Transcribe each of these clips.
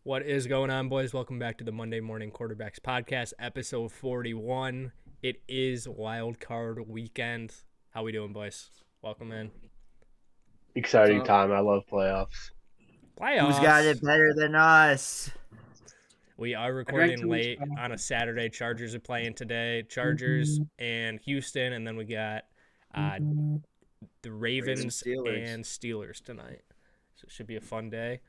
What is going on, boys? Welcome back to the Monday Morning Quarterbacks Podcast, episode 41. It is wild card weekend. How we doing, boys? Welcome in. Exciting time. I love playoffs. Who's got it better than us? We are recording late on a Saturday. Chargers are playing today. Chargers and Houston, and then we got the Ravens and Steelers tonight. So it should be a fun day.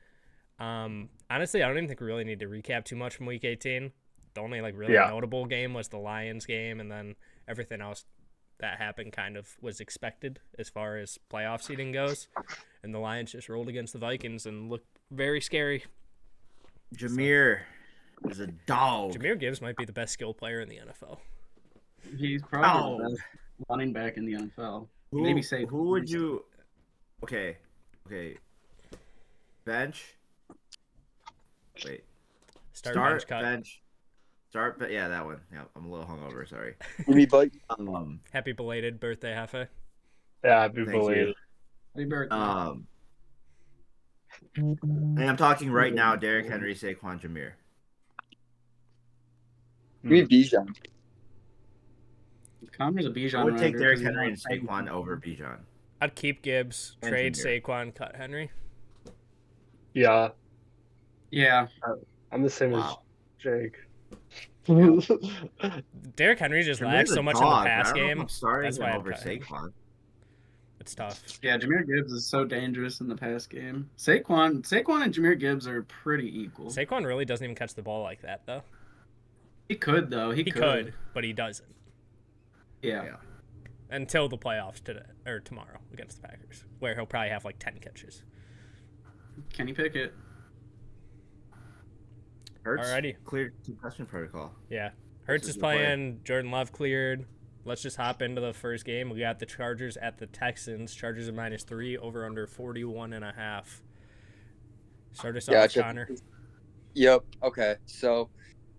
Honestly, I don't even think we really need to recap too much from Week 18. The only really notable game was the Lions game, and then everything else that happened kind of was expected as far as playoff seeding goes. And the Lions just rolled against the Vikings and looked very scary. Jameer is a dog. Jahmyr Gibbs might be the best skill player in the NFL. He's probably the best running back in the NFL. Maybe say who would you? Okay. Bench. Wait. Start bench cut. Bench. Start. Yeah, that one. Yeah, I'm a little hungover. Sorry. Happy belated birthday, Hefe. Yeah, happy belated. Happy birthday. And I'm talking right now. Derrick Henry, Saquon, Jameer. We Bijan. Connor's a Bijan. I would take Derrick Henry and Saquon over Bijan. I'd keep Gibbs, trade Saquon, cut Henry. Yeah. Yeah. I'm the same as Jake. Derrick Henry just lacks so much in the pass game. That's why over Saquon. It's tough. Yeah, Jahmyr Gibbs is so dangerous in the pass game. Saquon and Jahmyr Gibbs are pretty equal. Saquon really doesn't even catch the ball like that, though. He could, though. He could, but he doesn't. Yeah. Until the playoffs today or tomorrow against the Packers, where he'll probably have 10 catches. Kenny Pickett. Hurts Alrighty. Cleared concussion protocol. Yeah. Hurts is playing. Jordan Love cleared. Let's just hop into the first game. We got the Chargers at the Texans. Chargers are -3, over under 41.5. Start us off, Connor. Yep. Okay. So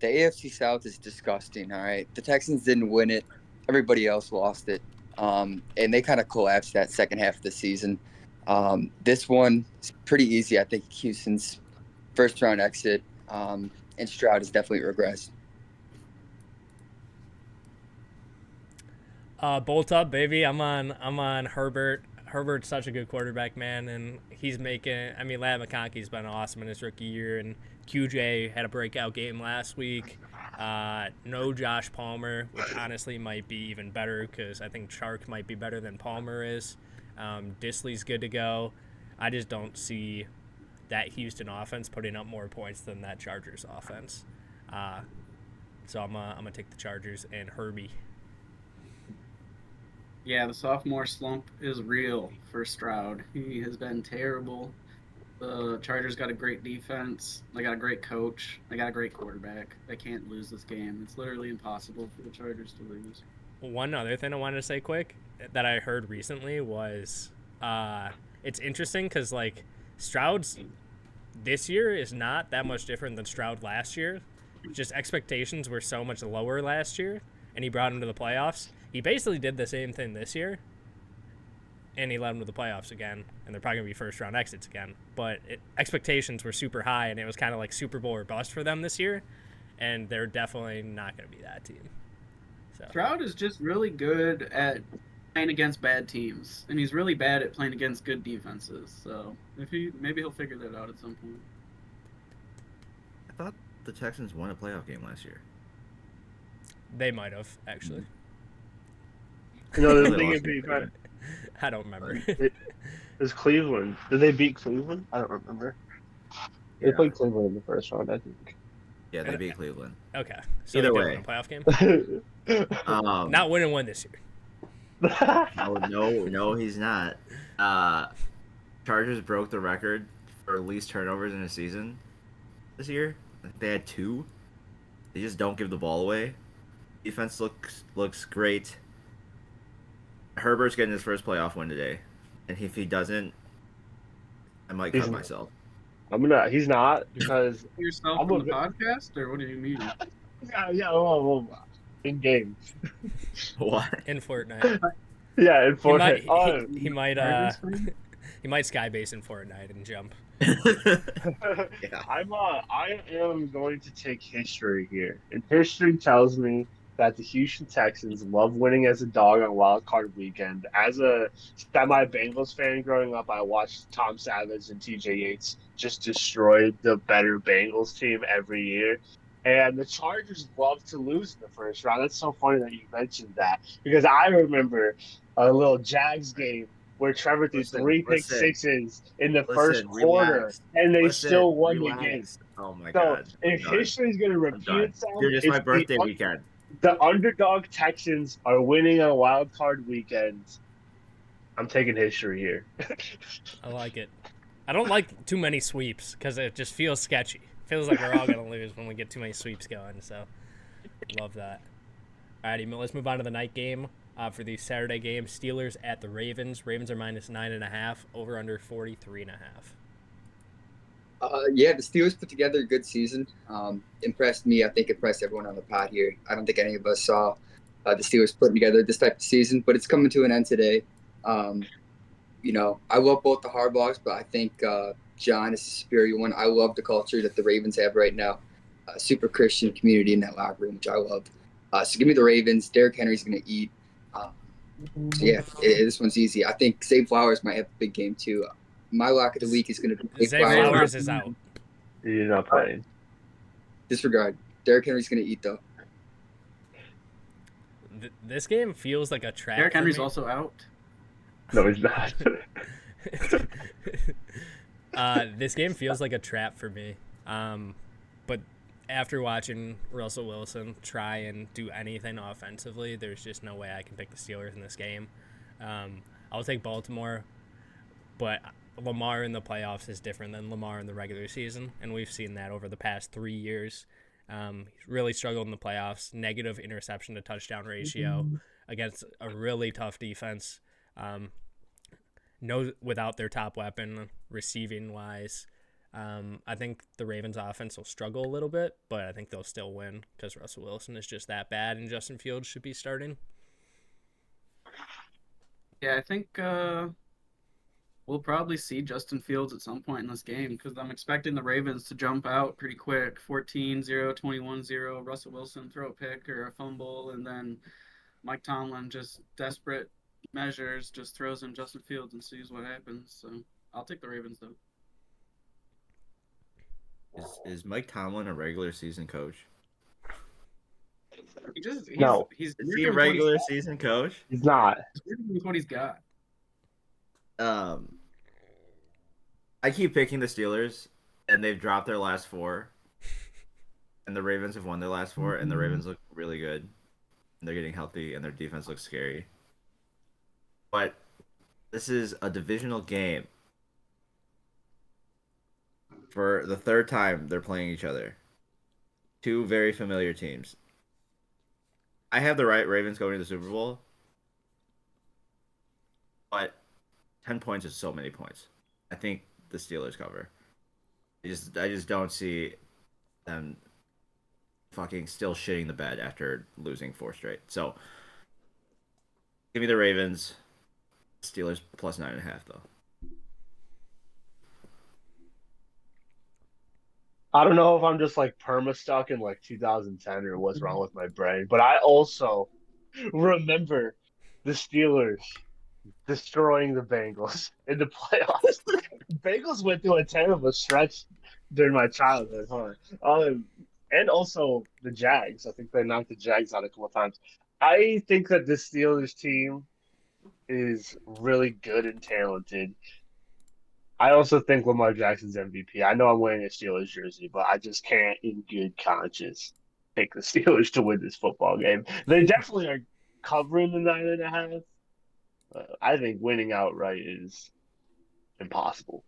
the AFC South is disgusting. All right. The Texans didn't win it. Everybody else lost it. And they kind of collapsed that second half of the season. This one is pretty easy. I think Houston's first round exit. And Stroud has definitely regressed. Bolt up, baby. I'm on Herbert. Herbert's such a good quarterback, man, and he's making. I mean, Ladd McConkey's been awesome in his rookie year, and QJ had a breakout game last week. No Josh Palmer, which honestly might be even better because I think Chark might be better than Palmer is. Disley's good to go. I just don't see that Houston offense putting up more points than that Chargers offense. So I'm gonna take the Chargers and Herbie. Yeah, the sophomore slump is real for Stroud. He has been terrible. The Chargers got a great defense. They got a great coach. They got a great quarterback. They can't lose this game. It's literally impossible for the Chargers to lose. One other thing I wanted to say quick that I heard recently was it's interesting because Stroud's this year is not that much different than Stroud last year. Just expectations were so much lower last year, and he brought him to the playoffs. He basically did the same thing this year, and he led him to the playoffs again, and they're probably going to be first-round exits again. But expectations were super high, and it was kind of like Super Bowl or bust for them this year, and they're definitely not going to be that team. So Stroud is just really good at playing against bad teams, and he's really bad at playing against good defenses. So maybe he'll figure that out at some point. I thought the Texans won a playoff game last year. They might have, actually. The thing would be fun. I don't remember. It was Cleveland. Did they beat Cleveland? I don't remember. They played Cleveland in the first round, I think. Yeah, they beat Cleveland. Okay. So Either they way. win a playoff game? Not winning one this year. No, he's not. Chargers broke the record for least turnovers in a season this year. I think they had 2. They just don't give the ball away. Defense looks great. Herbert's getting his first playoff win today, and if he doesn't, I might cut myself. He's not because Yourself on the podcast, or what do you mean? Well, in games. What? In Fortnite. Yeah, in Fortnite. He might skybase in Fortnite and jump. Yeah. I am going to take history here, and history tells me that the Houston Texans love winning as a dog on Wild Card Weekend. As a semi Bengals fan growing up, I watched Tom Savage and T.J. Yates just destroy the better Bengals team every year. And the Chargers love to lose in the first round. That's so funny that you mentioned that because I remember a little Jags game where Trevor threw Listen, three pick listen, sixes in the first listen, quarter, relax. and they Listen, still won the game. relax. Oh my So God. I'm if done. history is going to I'm repeat done. itself, Dude, it's my it's birthday weekend. the underdog Texans are winning on wild card weekend. I'm taking history here. I like it. I don't like too many sweeps because it just feels sketchy. Feels like we're all gonna lose when we get too many sweeps going. So, love that. Alrighty, let's move on to the night game. For the Saturday game, Steelers at the Ravens. Ravens are -9.5. Over under 43.5. Yeah, the Steelers put together a good season. Impressed me. I think impressed everyone on the pod here. I don't think any of us saw the Steelers putting together this type of season, but it's coming to an end today. I love both the Harbaughs, but I think John is the superior one. I love the culture that the Ravens have right now. Super Christian community in that locker room, which I love. So give me the Ravens. Derrick Henry's going to eat. This one's easy. I think Zay Flowers might have a big game too. My lock of the week is going to be Zay Flowers is out. You're not playing. Disregard. Derrick Henry's going to eat though. This game feels like a trap. Derrick for Henry's me. also out. No, he's not. This game feels like a trap for me. But after watching Russell Wilson try and do anything offensively, there's just no way I can pick the Steelers in this game. I'll take Baltimore, but Lamar in the playoffs is different than Lamar in the regular season, and we've seen that over the past 3 years. He's really struggled in the playoffs. Negative interception to touchdown ratio against a really tough defense. Without their top weapon receiving wise. I think the Ravens offense will struggle a little bit, but I think they'll still win because Russell Wilson is just that bad and Justin Fields should be starting. Yeah, I think we'll probably see Justin Fields at some point in this game because I'm expecting the Ravens to jump out pretty quick. 14-0, 21-0, Russell Wilson throw a pick or a fumble, and then Mike Tomlin just desperate measures, just throws in Justin Fields and sees what happens. So I'll take the Ravens though. Is Mike Tomlin a regular season coach? No. He's Is he a regular season coach? He's not. With what he's got. I keep picking the Steelers, and they've dropped their last 4. And the Ravens have won their last 4, and the Ravens look really good. And they're getting healthy, and their defense looks scary. But this is a divisional game. For the third time, they're playing each other. 2 very familiar teams. I have the right Ravens going to the Super Bowl. But 10 points is so many points. I think the Steelers cover. I just don't see them fucking still shitting the bed after losing 4 straight. So give me the Ravens. Steelers plus 9.5 though. I don't know if I'm just like perma stuck in like 2010 or what's wrong with my brain, but I also remember the Steelers destroying the Bengals in the playoffs. Bengals went through a terrible stretch during my childhood, and also the Jags. I think they knocked the Jags out a couple of times. I think that this Steelers team is really good and talented. I also think Lamar Jackson's MVP. I know I'm wearing a Steelers jersey, but I just can't, in good conscience, pick the Steelers to win this football game. They definitely are covering the 9.5. I think winning outright is impossible.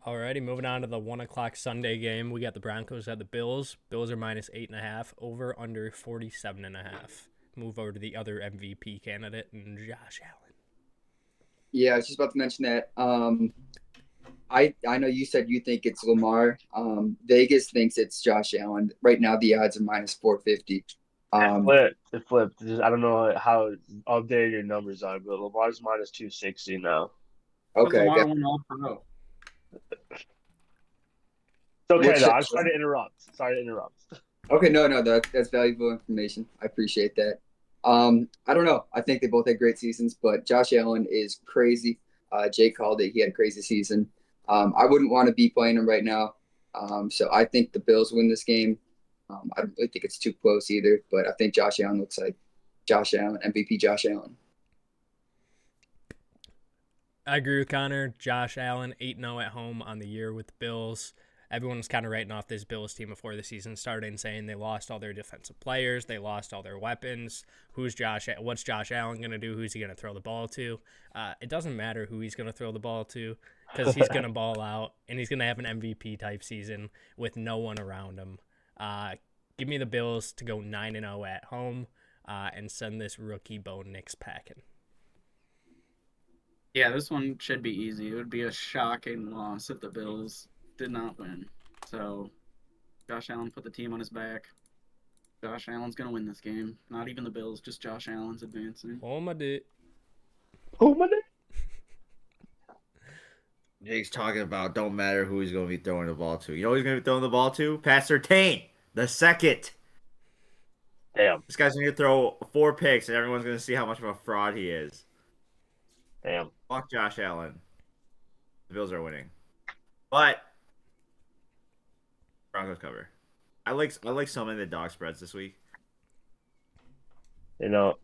Alrighty, moving on to the 1:00 Sunday game. We got the Broncos at the Bills. Bills are -8.5. Over under 47.5. Move over to the other MVP candidate, and Josh Allen. Yeah, I was just about to mention that. I know you said you think it's Lamar. Vegas thinks it's Josh Allen. Right now, the odds are -450. It flipped. I don't know how updated your numbers are, but Lamar's -260 now. Okay, Lamar got, went all pro. It's okay, What's though. your- I'm sorry to interrupt. Sorry to interrupt. okay, no, that's valuable information. I appreciate that. I don't know. I think they both had great seasons, but Josh Allen is crazy. Jake called it. He had a crazy season. I wouldn't want to be playing him right now. So I think the Bills win this game. I don't really think it's too close either, but I think Josh Allen looks like Josh Allen, MVP Josh Allen. I agree with Connor. Josh Allen, 8-0 at home on the year with the Bills. Everyone was kind of writing off this Bills team before the season started and saying they lost all their defensive players, they lost all their weapons. What's Josh Allen going to do? Who's he going to throw the ball to? It doesn't matter who he's going to throw the ball to because he's going to ball out and he's going to have an MVP type season with no one around him. Give me the Bills to go 9-0 at home and send this rookie Bo Nix packing. Yeah, this one should be easy. It would be a shocking loss if the Bills did not win. So, Josh Allen put the team on his back. Josh Allen's going to win this game. Not even the Bills, just Josh Allen's advancing. Oh, my dick. Oh my God. Jake's talking about don't matter who he's going to be throwing the ball to. You know who he's going to be throwing the ball to? Pastor Tain, the second. Damn. This guy's going to throw 4 picks, and everyone's going to see how much of a fraud he is. Damn. Fuck Josh Allen. The Bills are winning. But Broncos cover. I like some of the dog spreads this week. You know,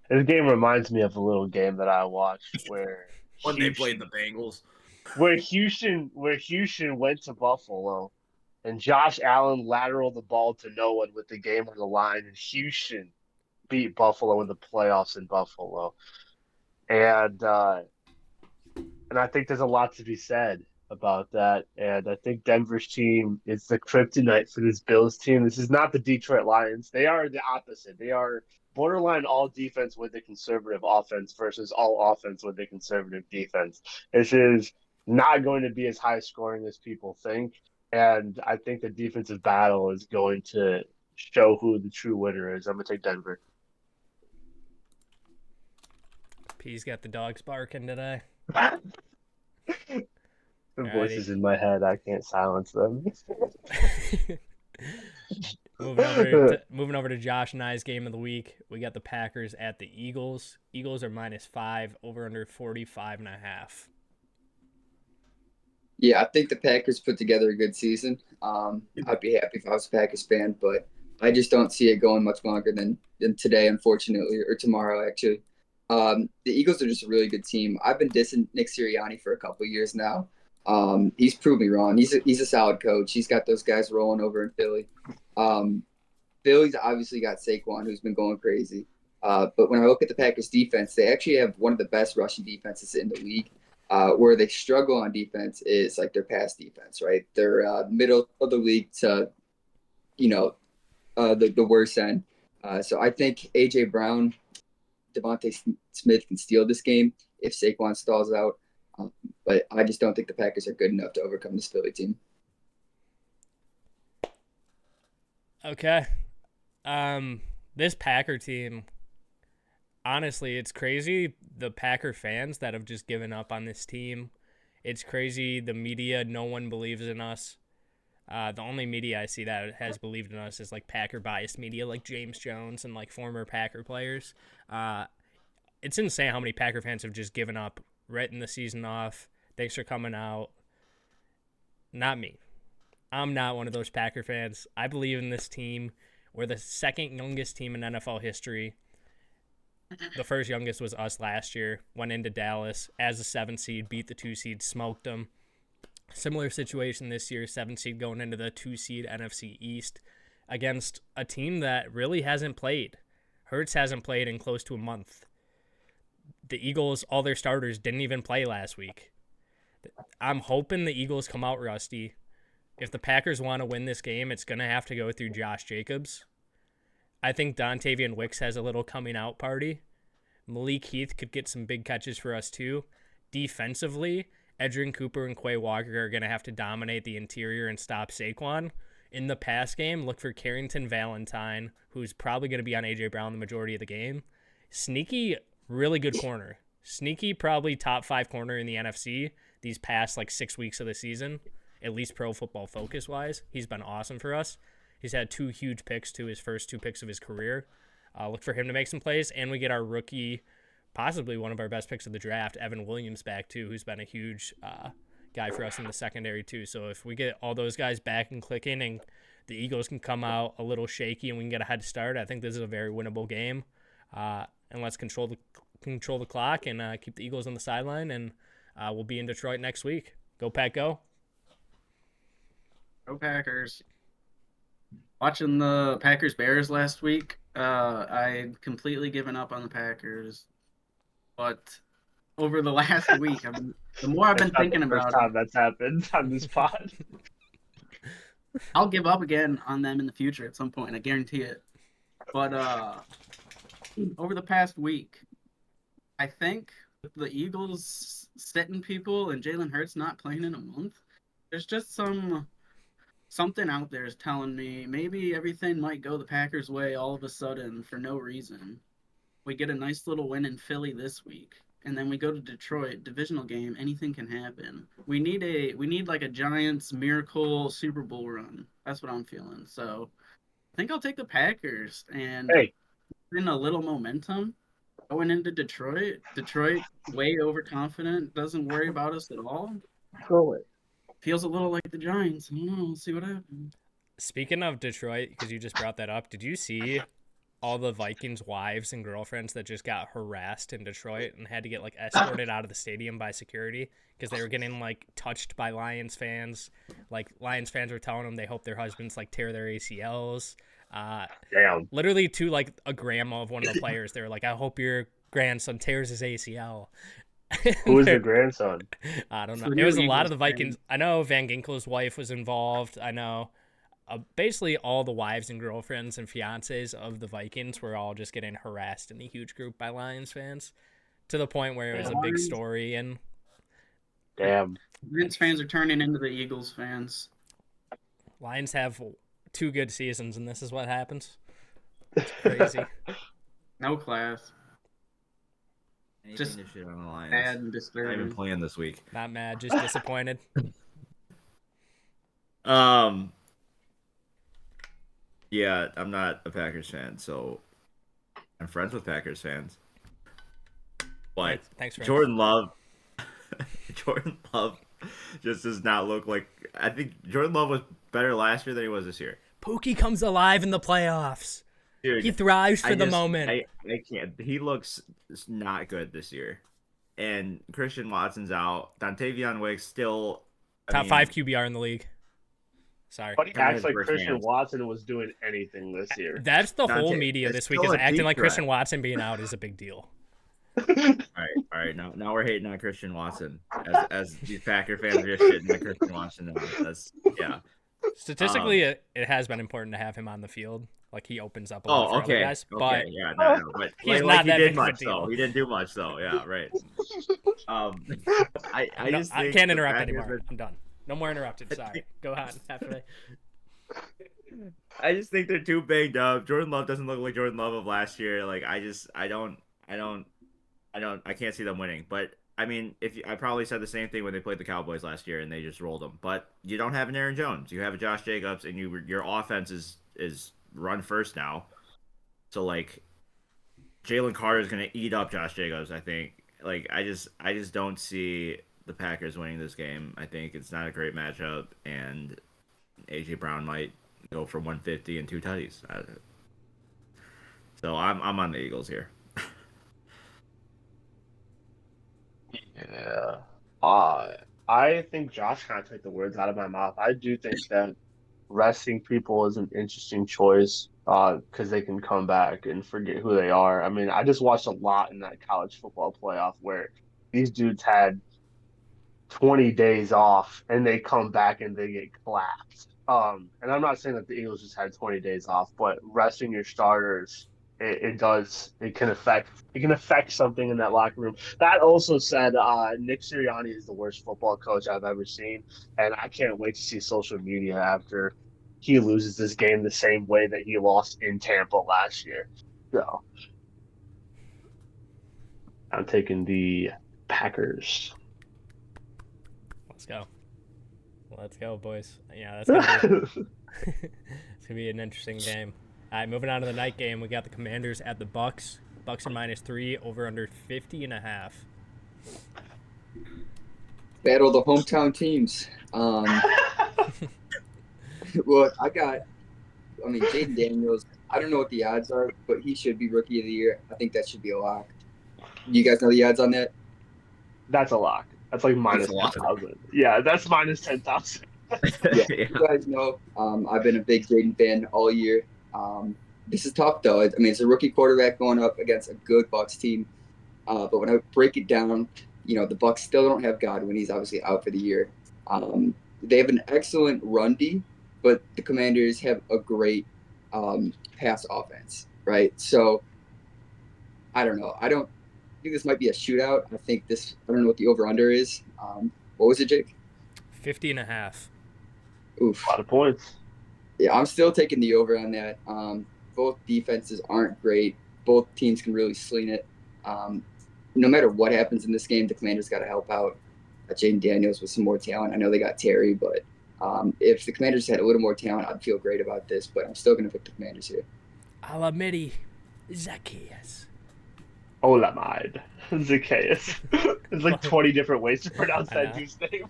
this game reminds me of a little game that I watched where When they played the Bengals. where Houston went to Buffalo and Josh Allen lateraled the ball to no one with the game on the line, and Houston beat Buffalo in the playoffs in Buffalo. And I think there's a lot to be said about that. And I think Denver's team is the kryptonite for this Bills team. This is not the Detroit Lions. They are the opposite. They are borderline all defense with a conservative offense versus all offense with a conservative defense. This is not going to be as high scoring as people think. And I think the defensive battle is going to show who the true winner is. I'm going to take Denver. P's got the dogs barking today. The voices in my head, I can't silence them. Moving over to Josh and I's game of the week. We got the Packers at the Eagles. Eagles are -5, over under 45.5. Yeah, I think the Packers put together a good season. I'd be happy if I was a Packers fan, but I just don't see it going much longer than today, unfortunately, or tomorrow, actually. The Eagles are just a really good team. I've been dissing Nick Sirianni for a couple of years now. He's proved me wrong. He's a solid coach. He's got those guys rolling over in Philly. Philly's obviously got Saquon, who's been going crazy. But when I look at the Packers defense, they actually have one of the best rushing defenses in the league. Where they struggle on defense is like their pass defense, right? They're middle of the league to, the worst end. So I think A.J. Brown, Devontae Smith can steal this game if Saquon stalls out. But I just don't think the Packers are good enough to overcome this Philly team. Okay. This Packer team, honestly, it's crazy the Packer fans that have just given up on this team. It's crazy the media, no one believes in us. The only media I see that has believed in us is like Packer biased media like James Jones and like former Packer players. It's insane how many Packer fans have just given up, written the season off. Thanks for coming out. Not me. I'm not one of those Packer fans. I believe in this team. We're the second youngest team in NFL history. The first youngest was us last year. Went into Dallas as a 7 seed, beat the 2 seed, smoked them. Similar situation this year, 7 seed going into the 2 seed NFC East against a team that really hasn't played. Hurts hasn't played in close to a month. The Eagles, all their starters didn't even play last week. I'm hoping the Eagles come out rusty. If the Packers want to win this game, it's going to have to go through Josh Jacobs. I think Dontavian Wicks has a little coming out party. Malik Heath could get some big catches for us too. Defensively, Edgerrin Cooper and Quay Walker are going to have to dominate the interior and stop Saquon. In the pass game, look for Carrington Valentine, who's probably going to be on A.J. Brown the majority of the game. Sneaky, really good corner. sneaky probably top 5 corner in the NFC these past like 6 weeks of the season, at least Pro Football Focus wise. He's been awesome for us. He's had 2 huge picks to his first 2 picks of his career. Look for him to make some plays, and we get our rookie, possibly one of our best picks of the draft, Evan Williams, back too, who's been a huge guy for us in the secondary too. So if we get all those guys back and clicking, and the Eagles can come out a little shaky and we can get a head start, I think this is a very winnable game. And let's control the clock and keep the Eagles on the sideline, and we'll be in Detroit next week. Go Pack, go! Go Packers. Watching the Packers-Bears last week, I'd completely given up on the Packers. But over the last week, the more I've been thinking about First time that's happened on this pod. I'll give up again on them in the future at some point. I guarantee it. But over the past week, I think with the Eagles sitting people and Jalen Hurts not playing in a month, there's just something out there is telling me maybe everything might go the Packers' way all of a sudden for no reason. We get a nice little win in Philly this week, and then we go to Detroit, divisional game. Anything can happen. We need like a Giants miracle Super Bowl run. That's what I'm feeling. So I think I'll take the Packers and in a little momentum going into Detroit. Detroit way overconfident, doesn't worry about us at all. Throw it. Feels a little like the Giants. I don't know. We'll see what happens. Speaking of Detroit, because you just brought that up, did you see all the Vikings' wives and girlfriends that just got harassed in Detroit and had to get like escorted out of the stadium by security because they were getting like touched by Lions fans? Like Lions fans were telling them they hope their husbands like tear their ACLs. Damn. Literally to like a grandma of one of the players, they were like, "I hope your grandson tears his ACL." Who is the grandson? I don't know. So It was a new lot of Eagles the Vikings. I know Van Ginkel's wife was involved. I know basically all the wives and girlfriends and fiancés of the Vikings were all just getting harassed in a huge group by Lions fans to the point where it was a big story. And Damn. Vince fans are turning into the Eagles fans. Lions have 2 good seasons, and this is what happens. It's crazy. No class. Anything Just to shit on the Lions. Bad and Not even disturbing. playing this week. Not mad, just disappointed. Yeah, I'm not a Packers fan, so I'm friends with Packers fans. But Thanks for Jordan Love just does not look like. I think Jordan Love was better last year than he was this year. Pookie comes alive in the playoffs. Dude, He thrives for the just- moment. I can't. He looks not good this year. And Christian Watson's out. Dontavion Wicks still Top 5 QBR in the league. Sorry. But he Coming acts in like first Christian hands. Watson was doing anything this year. That's the whole Dante- media it's this week still is a acting deep like threat. Christian Watson being out is a big deal. All right. Now we're hating on Christian Watson as these Packer fans are just shitting on Christian Watson. That's yeah. Statistically, it has been important to have him on the field. Like he opens up a lot for Oh, other okay. guys. Okay, But yeah, no, but he's like not he that did big of a much deal. though. He didn't do much though. Yeah, right. I no, just I think can't the interrupt Packers anymore. are- I'm done. No more interrupted. Sorry. Go on. Halfway. I just think they're too banged up. Jordan Love doesn't look like Jordan Love of last year. Like I can't see them winning. But I mean, I probably said the same thing when they played the Cowboys last year and they just rolled them. But you don't have an Aaron Jones. You have a Josh Jacobs, and your offense is run first now. So like, Jalen Carter is gonna eat up Josh Jacobs. I think. Like I just don't see the Packers winning this game. I think it's not a great matchup, and AJ Brown might go for 150 and 2 tutties. So I'm on the Eagles here. Yeah. I think Josh kind of took the words out of my mouth. I do think that resting people is an interesting choice because they can come back and forget who they are. I mean, I just watched a lot in that college football playoff where these dudes had 20 days off and they come back and they get clapped. And I'm not saying that the Eagles just had 20 days off, but resting your starters, it can affect something in that locker room. That also said, Nick Sirianni is the worst football coach I've ever seen, and I can't wait to see social media after he loses this game the same way that he lost in Tampa last year. So I'm taking the Packers. Let's go. Let's go, boys. Yeah, that's gonna be it's gonna be an interesting game. All right, moving on to the night game. We got the Commanders at the Bucks. Bucks are -3, over under 50.5. Battle of the hometown teams. Well, Jaden Daniels. I don't know what the odds are, but he should be Rookie of the Year. I think that should be a lock. You guys know the odds on that? That's a lock. That's like minus That's a lock. 10,000. Yeah, that's minus 10,000. Yeah, you guys know. I've been a big Jaden fan all year. This is tough though. I mean, it's a rookie quarterback going up against a good Bucks team. But when I break it down, the Bucks still don't have Godwin. He's obviously out for the year. They have an excellent run D, but the Commanders have a great pass offense, right? So I don't know. I think this might be a shootout. I don't know what the over-under is. What was it, Jake? 50.5. Oof. A lot of points. Yeah, I'm still taking the over on that. Both defenses aren't great. Both teams can really sling it. No matter what happens in this game, the Commanders got to help out Jaden Daniels with some more talent. I know they got Terry, but if the Commanders had a little more talent, I'd feel great about this. But I'm still going to pick the Commanders here. Alamedi Zacchaeus. Olamide. Zacchaeus. There's like 20 different ways to pronounce I that know. dude's name.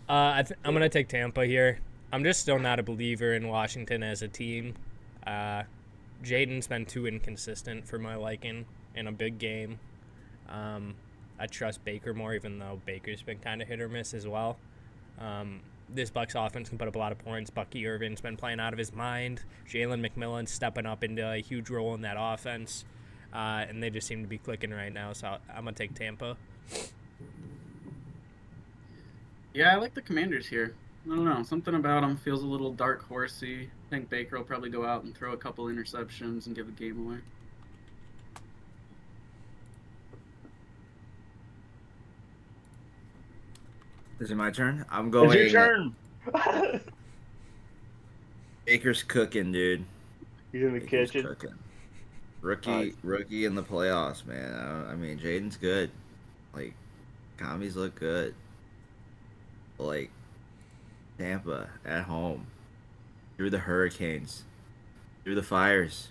I'm going to take Tampa here. I'm just still not a believer in Washington as a team. Jaden's been too inconsistent for my liking in a big game. I trust Baker more, even though Baker's been kind of hit or miss as well. This Bucks offense can put up a lot of points. Bucky Irvin's been playing out of his mind. Jalen McMillan's stepping up into a huge role in that offense. And they just seem to be clicking right now, so I'm going to take Tampa. Yeah, I like the Commanders here. I don't know. Something about them feels a little dark horsey. I think Baker will probably go out and throw a couple interceptions and give the game away. Is it my turn? I'm going. It's your turn. Baker's cooking, dude. He's in the Baker's kitchen. cooking. Rookie in the playoffs, man. I mean, Jaden's good. Like, commies look good. Like, Tampa at home, through the hurricanes, through the fires,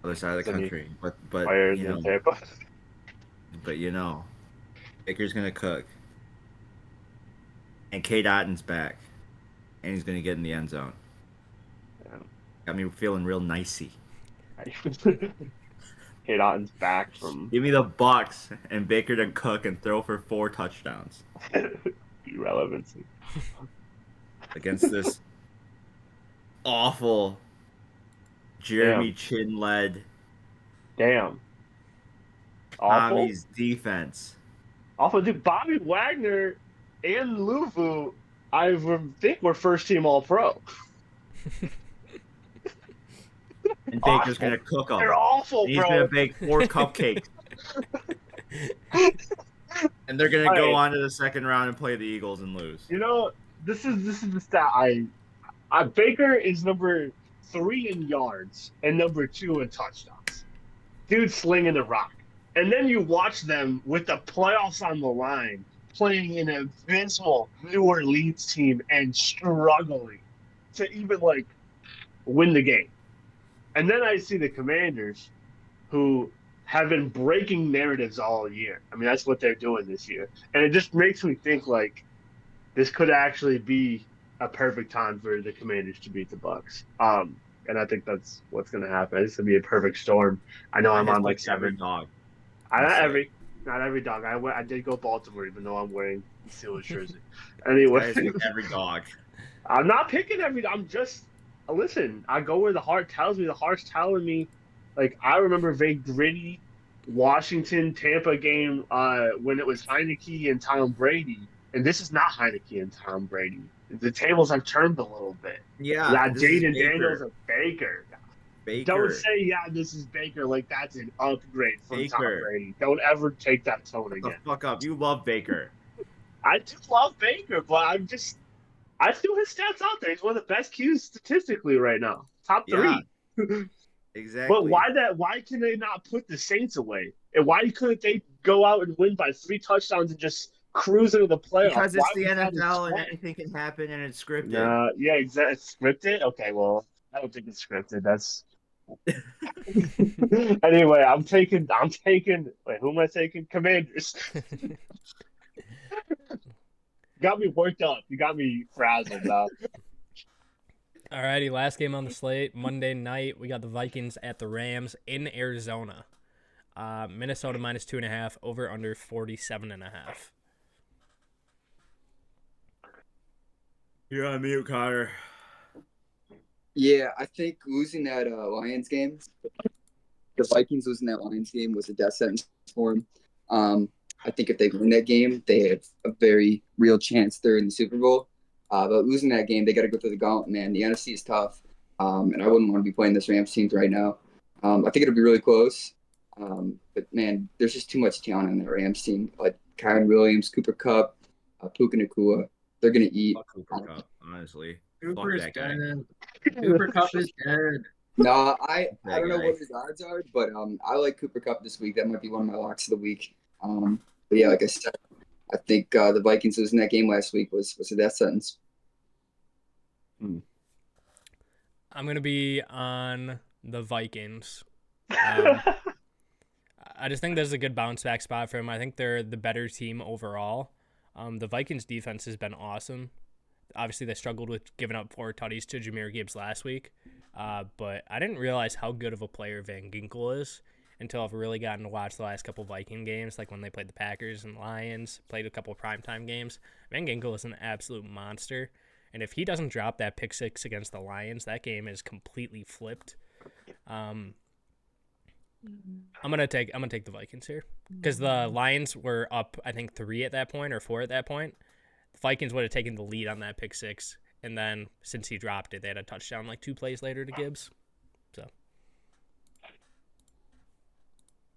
other side of the country. But Fires you in know, Tampa. but Baker's gonna cook, and K. Dotton's back, and he's gonna get in the end zone. Yeah. Got me feeling real nicey. Kate Otten's back from Give me the Bucks and Baker to cook and throw for 4 touchdowns irrelevancy. against this awful Jeremy Chin-led Damn. Awful. Tommy's defense. Awful, dude. Bobby Wagner and Luvu, I think were first team All Pro. And Baker's Awful. gonna cook them. They're awful, He's bro. gonna bake 4 cupcakes. And they're gonna go on to the second round and play the Eagles and lose. You know, this is the stat. Baker is number 3 in yards and number 2 in touchdowns. Dude slinging the rock. And then you watch them with the playoffs on the line, playing an invincible New Orleans team and struggling to even win the game. And then I see the Commanders, who have been breaking narratives all year. I mean, that's what they're doing this year. And it just makes me think this could actually be a perfect time for the Commanders to beat the Bucks. And I think that's what's going to happen. It's going to be a perfect storm. I know I'm on every 7. dog. Not every dog. I did go Baltimore, even though I'm wearing the Steelers jersey. Anyway, Every dog. I'm not picking every. I'm just listen. I go where the heart tells me. The heart's telling me. I remember very gritty Washington Tampa game when it was Heineke and Tom Brady, and this is not Heineke and Tom Brady. The tables have turned a little bit. Yeah. That Jaden Daniels and Baker. Baker. Don't say, this is Baker, that's an upgrade from Tom Baker. Brady. Don't ever take that tone Shut the again. fuck up. You love Baker. I do love Baker, but I threw his stats out there. He's one of the best Qs statistically right now. Top 3. Yeah. Exactly. But why can they not put the Saints away? And why couldn't they go out and win by 3 touchdowns and just cruise into the playoffs? Because Why it's the was that a NFL and 20? anything can happen and it's scripted. Nah, yeah, exactly. Scripted? Okay, well, I don't think it's scripted. That's anyway. Wait, who am I taking? Commanders. Got me worked up. You got me frazzled now. Alrighty, last game on the slate. Monday night, we got the Vikings at the Rams in Arizona. Minnesota minus 2.5, over under 47.5. You're on mute, Connor. Yeah, I think losing that Lions game, the Vikings losing that Lions game was a death sentence for them. I think if they win that game, they have a very real chance they're in the Super Bowl. But losing that game, they got to go through the gauntlet, man. The NFC is tough, and I wouldn't want to be playing this Rams team right now. I think it'll be really close. But, man, there's just too much talent on that Rams team. Like Kyron Williams, Cooper Kupp, Puka Nacua. They're going to eat. Fuck Cooper Kupp, honestly. Cooper's that guy. dead. Cooper Cup is dead. No, I That don't know guy. what his odds are, but I like Cooper Kupp this week. That might be one of my locks of the week. But yeah, like I said, I think the Vikings losing that game last week was a death sentence. I'm going to be on the Vikings. I just think there's a good bounce back spot for them. I think they're the better team overall. The Vikings defense has been awesome. Obviously, they struggled with giving up 4 tutties to Jahmyr Gibbs last week. But I didn't realize how good of a player Van Ginkel is until I've really gotten to watch the last couple Viking games, like when they played the Packers and Lions, played a couple primetime games. Van Ginkel is an absolute monster. And if he doesn't drop that pick 6 against the Lions, that game is completely flipped. I'm gonna take the Vikings here because the Lions were up, I think 3 at that point or 4 at that point. The Vikings would have taken the lead on that pick 6, and then since he dropped it, they had a touchdown like 2 plays later to Gibbs. So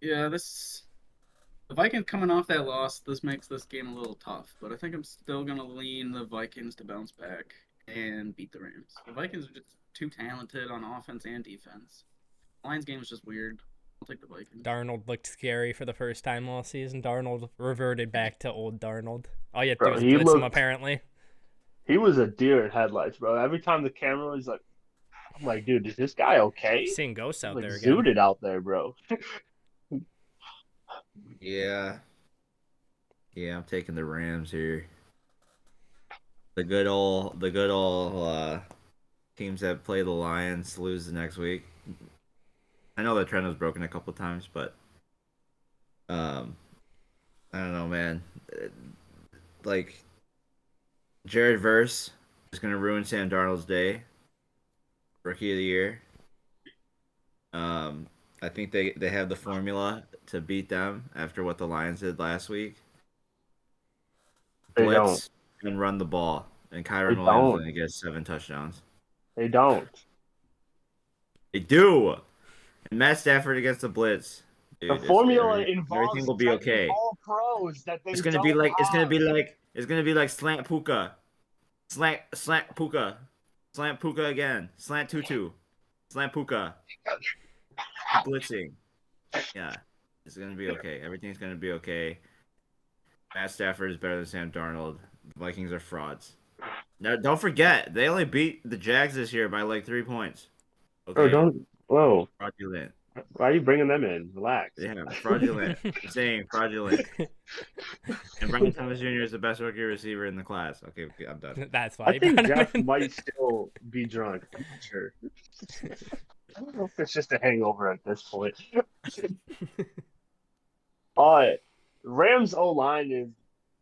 Yeah, the Vikings coming off that loss, this makes this game a little tough, but I think I'm still gonna lean the Vikings to bounce back and beat the Rams. The Vikings are just too talented on offense and defense. Lions game was just weird. I'll take the Vikings. Darnold looked scary for the first time all season. Darnold reverted back to old Darnold. All you have to Bro, do is he blitz him, looked- apparently. He was a deer in headlights, bro. Every time the camera was like, I'm like, dude, is this guy okay? Seeing ghosts out Like there again. zooted out there, bro. Yeah. Yeah, I'm taking the Rams here. The good old teams that play the Lions lose the next week. I know the trend was broken a couple times, but I don't know, man. Like Jared Verse is gonna ruin Sam Darnold's day. Rookie of the year. I think they have the formula to beat them after what the Lions did last week. They Blitz and run the ball, and They Kyron don't. Williams only gets 7 touchdowns. They don't. They do. And Matt Stafford against the blitz. Dude, The formula everything involves will be sending okay. all pros that they It's gonna don't be like have. slant Puka, slant Puka, slant Puka again, slant Tutu, slant Puka, blitzing. Yeah, it's gonna be okay. Everything's gonna be okay. Matt Stafford is better than Sam Darnold. The Vikings are frauds. Now, don't forget they only beat the Jags this year by like 3 points. Okay, Bro, don't. Whoa. fraudulent. Why are you bringing them in? Relax. Yeah, fraudulent. I'm saying fraudulent. And Brian Thomas Jr. is the best rookie receiver in the class. Okay, I'm done. That's why I he think brought him Jeff in. might still be drunk. I'm not sure. I don't know if it's just a hangover at this point. Rams O line is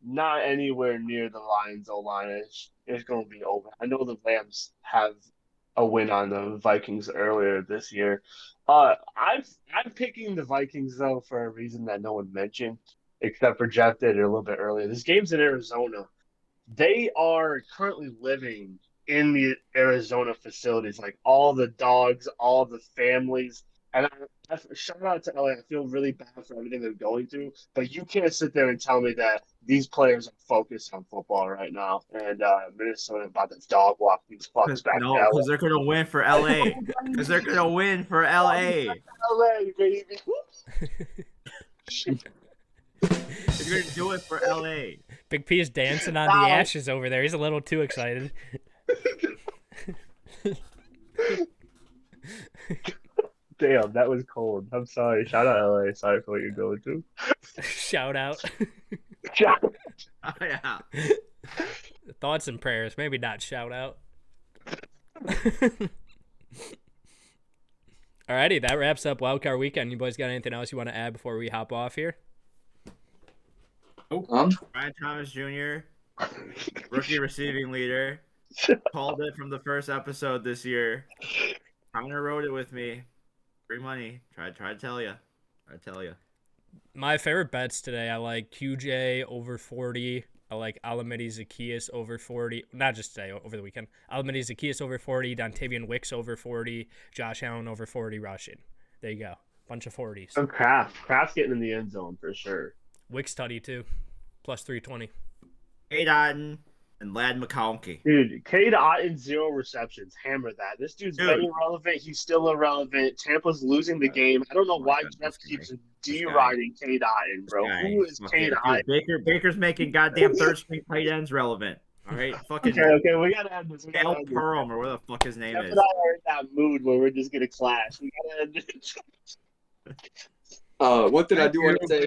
not anywhere near the Lions O line. It's going to be over. I know the Rams have a win on the Vikings earlier this year. I'm picking the Vikings though for a reason that no one mentioned, except for Jeff did it a little bit earlier. This game's in Arizona. They are currently living in the Arizona facilities, like all the dogs, all the families. And shout out to LA. I feel really bad for everything they're going through, but you can't sit there and tell me that these players are focused on football right now. And Minnesota about to dog walk these fucks back to No, LA. because they're gonna win for LA. Because they're gonna win for LA. LA, baby. They're gonna do it for LA. Big P is dancing on Wow. the ashes over there. He's a little too excited. Damn, that was cold. I'm sorry. Shout out LA. Sorry for what you're going through. Shout out. Oh, yeah. Thoughts and prayers. Maybe not shout out. Alrighty, that wraps up Wildcard Weekend. You boys got anything else you want to add before we hop off here? Ryan Thomas Jr., rookie receiving leader, called it from the first episode this year. Connor wrote it with me. Free money. Try to tell you. My favorite bets today, I like QJ over 40. I like Alamedi Zacchaeus over 40. Not just today, over the weekend. Alamedi Zacchaeus over 40. Dontavian Wicks over 40. Josh Allen over 40 rushing. There you go. Bunch of 40s. And Kraft's getting in the end zone for sure. Wicks tutty too. Plus 320. Kate Otten and Lad McConkey. Dude, Cade Otton, 0 receptions. Hammer that. This dude's Dude. been irrelevant. He's still irrelevant. Tampa's losing the game. I don't know my why God, Jeff this keeps guy. deriding Cade Otton, bro. Who is Cade Otton? Baker's making goddamn third string tight ends relevant. All right, fucking Okay, we gotta end this. We gotta Al end this. Perlm or whatever the fuck his name Jeff is. and I are in that mood where we're just gonna clash. We gotta end this. One thing I do want to say,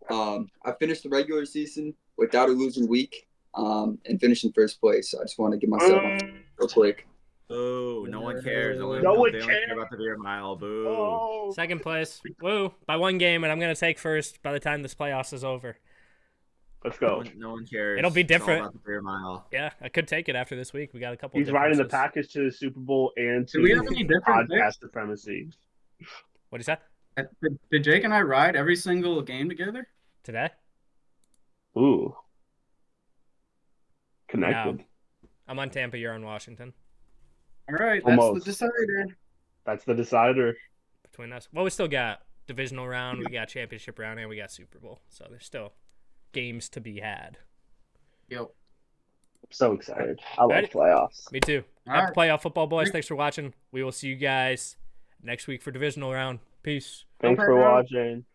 I finished the regular season without a losing week, and finished in first place. So I just want to give myself real quick. Boo! No one cares. No one they only cares. care about the beer mile. Boo! Oh, Second place. Woo. By one game, and I'm going to take first by the time this playoffs is over. let's No go. one cares. It'll be It's all different. about the beer mile. Yeah, I could take it after this week. We got a couple He's riding the differences. package to the Super Bowl and to Do we have any different podcast supremacy. What is that? Did Jake and I ride every single game together? Today? Ooh. Connected. No. I'm on Tampa. You're on Washington. All right, that's Almost. the decider. That's the decider. Between us. Well, we still got divisional round, we got championship round, and we got Super Bowl. So there's still games to be had. Yep. I'm so excited. I love Ready? playoffs. Me too. All Happy right. playoff football, boys. Thanks for watching. We will see you guys next week for divisional round. Peace. Thanks Okay, for bro. watching.